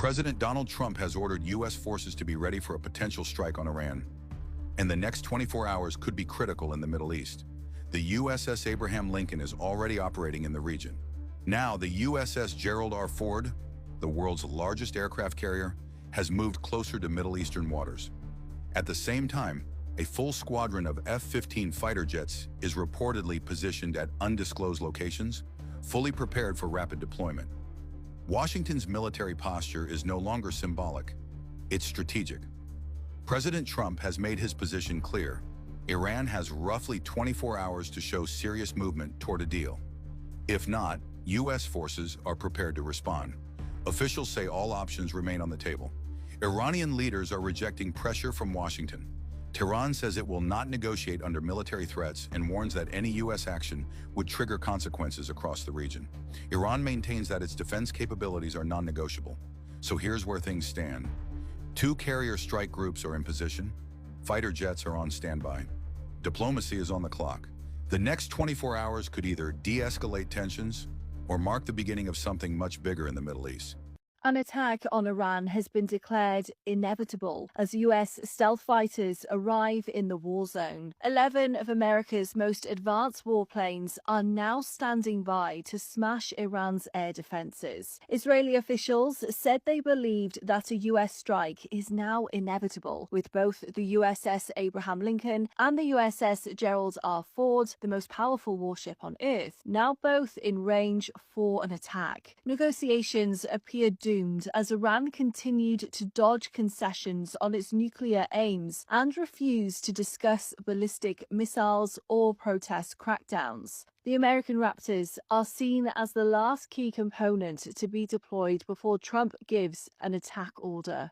President Donald Trump has ordered U.S. forces to be ready for a potential strike on Iran. And the next 24 hours could be critical in the Middle East. The USS Abraham Lincoln is already operating in the region. Now, the USS Gerald R. Ford, the world's largest aircraft carrier, has moved closer to Middle Eastern waters. At the same time, a full squadron of F-15 fighter jets is reportedly positioned at undisclosed locations, fully prepared for rapid deployment. Washington's military posture is no longer symbolic, it's strategic. President Trump has made his position clear. Iran has roughly 24 hours to show serious movement toward a deal. If not, U.S. forces are prepared to respond. Officials say all options remain on the table. Iranian leaders are rejecting pressure from Washington. Tehran says it will not negotiate under military threats and warns that any U.S. action would trigger consequences across the region. Iran maintains that its defense capabilities are non-negotiable. So here's where things stand. 2 carrier strike groups are in position. Fighter jets are on standby. Diplomacy is on the clock. The next 24 hours could either de-escalate tensions or mark the beginning of something much bigger in the Middle East. An attack on Iran has been declared inevitable as U.S. stealth fighters arrive in the war zone. 11 of America's most advanced warplanes are now standing by to smash Iran's air defenses. Israeli officials said they believed that a U.S. strike is now inevitable, with both the USS Abraham Lincoln and the USS Gerald R. Ford, the most powerful warship on Earth, now both in range for an attack. Negotiations appear doomed as Iran continued to dodge concessions on its nuclear aims and refused to discuss ballistic missiles or protest crackdowns. The American Raptors are seen as the last key component to be deployed before Trump gives an attack order.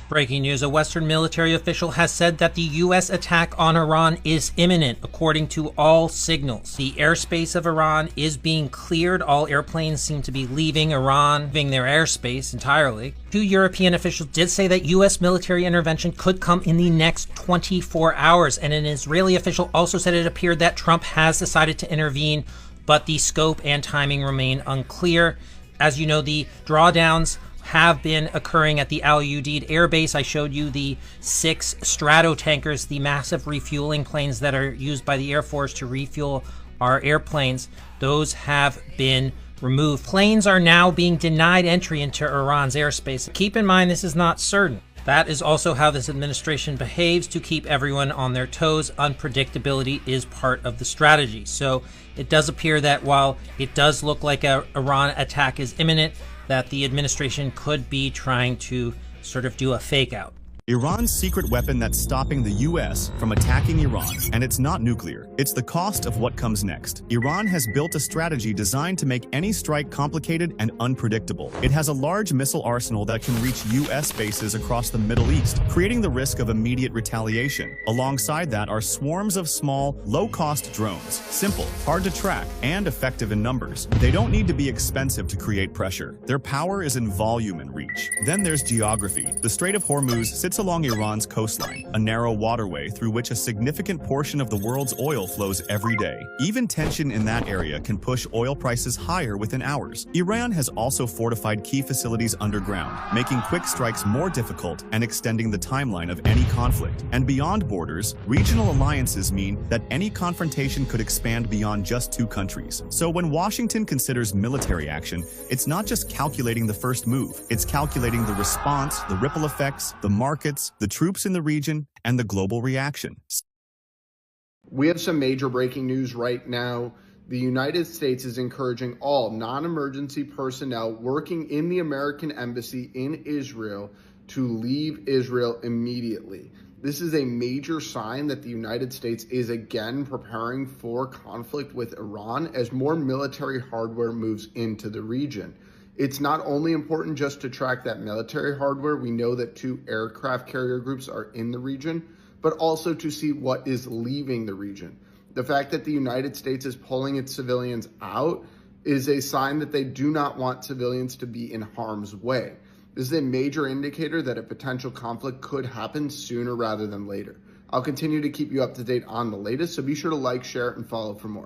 Breaking news, a Western military official has said that the U.S. attack on Iran is imminent, according to all signals. The airspace of Iran is being cleared. All airplanes seem to be leaving Iran, leaving their airspace entirely. 2 European officials did say that U.S. military intervention could come in the next 24 hours, and an Israeli official also said it appeared that Trump has decided to intervene, but the scope and timing remain unclear. As you know, the drawdowns have been occurring at the Al Udeid Air Base. I showed you the 6 Strato tankers, the massive refueling planes that are used by the Air Force to refuel our airplanes. Those have been removed. Planes are now being denied entry into Iran's airspace. Keep in mind, this is not certain. That is also how this administration behaves to keep everyone on their toes. Unpredictability is part of the strategy. So it does appear that while it does look like an Iran attack is imminent, that the administration could be trying to sort of do a fake out. Iran's secret weapon that's stopping the U.S. from attacking Iran, and it's not nuclear. It's the cost of what comes next. Iran has built a strategy designed to make any strike complicated and unpredictable. It has a large missile arsenal that can reach U.S. bases across the Middle East, creating the risk of immediate retaliation. Alongside that are swarms of small, low-cost drones, simple, hard to track, and effective in numbers. They don't need to be expensive to create pressure. Their power is in volume and reach. Then there's geography. The Strait of Hormuz sits along Iran's coastline, a narrow waterway through which a significant portion of the world's oil flows every day. Even tension in that area can push oil prices higher within hours. Iran has also fortified key facilities underground, making quick strikes more difficult and extending the timeline of any conflict. And beyond borders, regional alliances mean that any confrontation could expand beyond just 2 countries. So when Washington considers military action, it's not just calculating the first move, it's calculating the response, the ripple effects, the markets, the troops in the region, and the global reaction. We have some major breaking news right now. The United States is encouraging all non-emergency personnel working in the American embassy in Israel to leave Israel immediately. This is a major sign that the United States is again preparing for conflict with Iran as more military hardware moves into the region. It's not only important just to track that military hardware, we know that 2 aircraft carrier groups are in the region, but also to see what is leaving the region. The fact that the United States is pulling its civilians out is a sign that they do not want civilians to be in harm's way. This is a major indicator that a potential conflict could happen sooner rather than later. I'll continue to keep you up to date on the latest, so be sure to like, share, and follow for more.